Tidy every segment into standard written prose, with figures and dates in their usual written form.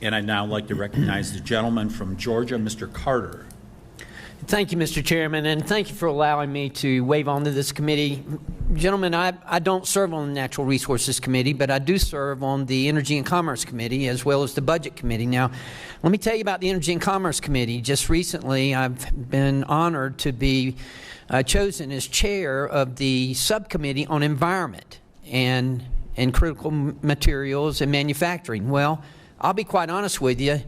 And I'd now like to recognize the gentleman from Georgia, Mr. Carter. Thank you, Mr. Chairman, and thank you for allowing me to wave onto this committee. Gentlemen, I don't serve on the Natural Resources Committee, but I do serve on the Energy and Commerce Committee as well as the Budget Committee. Now, let me tell you about the Energy and Commerce Committee. Just recently, I've been honored to be chosen as chair of the subcommittee on environment and critical materials and manufacturing. Well, I'll be quite honest with you.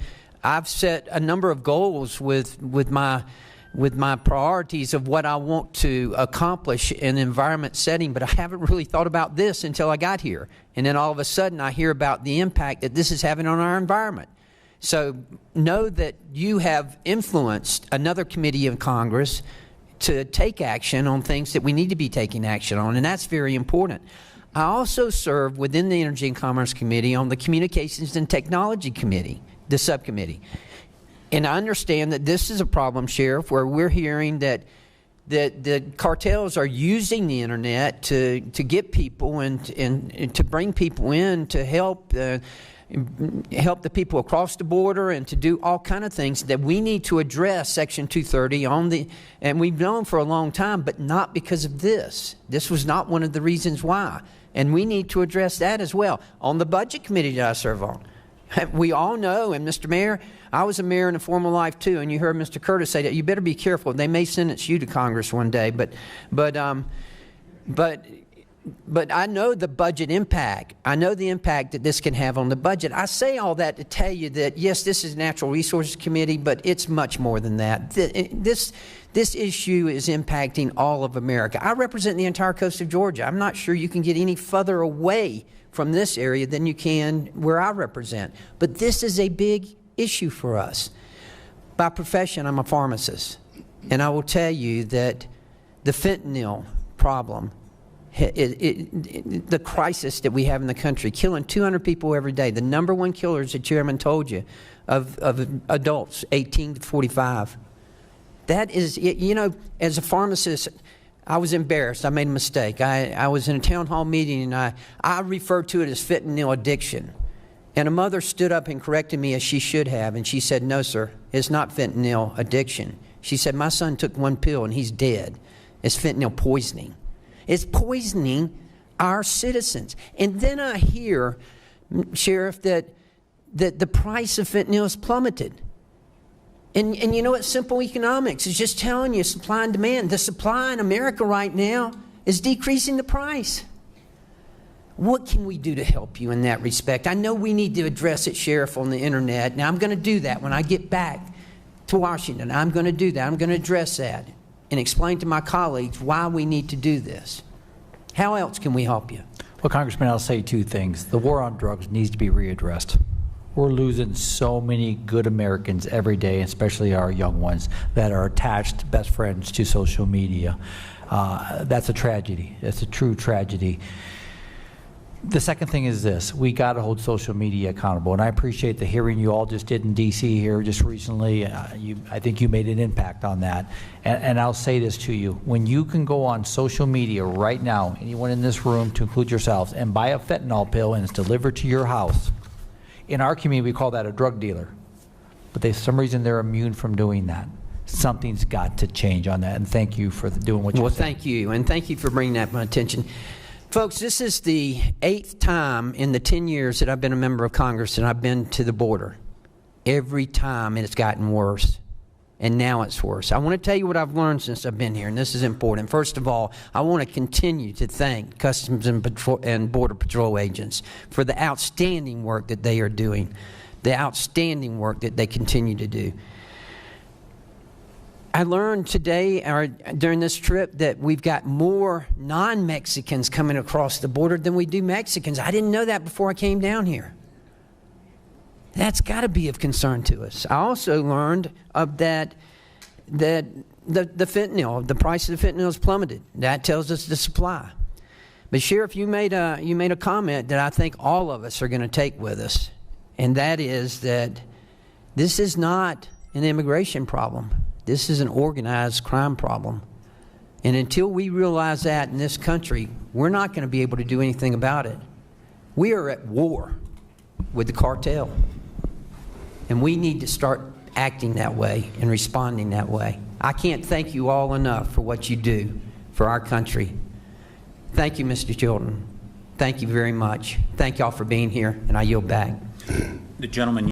I've set a number of goals with my priorities of what I want to accomplish in the environment setting, but I haven't really thought about this until I got here. And then all of a sudden I hear about the impact that this is having on our environment. So know that you have influenced another committee of Congress to take action on things that we need to be taking action on, and that's very important. I also serve within the Energy and Commerce Committee on the Communications and Technology Committee, the subcommittee. And I understand that this is a problem, Sheriff, where we're hearing that the cartels are using the internet to get people and to bring people in to help the people across the border and to do all kind of things that we need to address Section 230 and we've known for a long time, but not because of this. This was not one of the reasons why. And we need to address that as well. On the Budget Committee that I serve on, we all know, and Mr. Mayor, I was a mayor in a former life too, and you heard Mr. Curtis say that you better be careful. They may sentence you to Congress one day, but I know the budget impact. I know the impact that this can have on the budget. I say all that to tell you that, yes, this is Natural Resources Committee, but it's much more than that. This issue is impacting all of America. I represent the entire coast of Georgia. I'm not sure you can get any further away from this area than you can where I represent. But this is a big issue for us. By profession, I'm a pharmacist. And I will tell you that the fentanyl problem, the crisis that we have in the country, killing 200 people every day, the number one killer, as the chairman told you, of adults 18 to 45. That is, you know, as a pharmacist, I was embarrassed. I made a mistake. I was in a town hall meeting, and I referred to it as fentanyl addiction. And a mother stood up and corrected me, as she should have, and she said, no, sir, it's not fentanyl addiction. She said, my son took one pill, and he's dead. It's fentanyl poisoning. It's poisoning our citizens. And then I hear, Sheriff, that the price of fentanyl has plummeted. And you know what? Simple economics is just telling you supply and demand. The supply in America right now is decreasing the price. What can we do to help you in that respect? I know we need to address it, Sheriff, on the internet. Now, I'm going to do that when I get back to Washington. I'm going to do that. I'm going to address that and explain to my colleagues why we need to do this. How else can we help you? Well, Congressman, I'll say two things. The war on drugs needs to be readdressed. We're losing so many good Americans every day, especially our young ones, that are attached best friends to social media. That's a tragedy. It's a true tragedy. The second thing is this: we got to hold social media accountable, and I appreciate the hearing you all just did in D.C. here just recently. I think you made an impact on that. And I'll say this to you: when you can go on social media right now, anyone in this room to include yourselves, and buy a fentanyl pill and it's delivered to your house, in our community we call that a drug dealer, but for some reason they're immune from doing that. Something's got to change on that, and thank you for doing what you're saying. Well, thank you, and thank you for bringing that to my attention. Folks, this is the 8th time in the 10 years that I've been a member of Congress and I've been to the border. Every time it's gotten worse, and now it's worse. I want to tell you what I've learned since I've been here, and this is important. First of all, I want to continue to thank Customs and Border Patrol agents for the outstanding work that they are doing, the outstanding work that they continue to do. I learned today, or during this trip, that we've got more non-Mexicans coming across the border than we do Mexicans. I didn't know that before I came down here. That's got to be of concern to us. I also learned of that the fentanyl, the price of the fentanyl has plummeted. That tells us the supply. But Sheriff, you made a comment that I think all of us are going to take with us, and that is that this is not an immigration problem. This is an organized crime problem. And until we realize that in this country, we're not going to be able to do anything about it. We are at war with the cartel. And we need to start acting that way and responding that way. I can't thank you all enough for what you do for our country. Thank you, Mr. Chilton. Thank you very much. Thank y'all for being here, and I yield back. The gentleman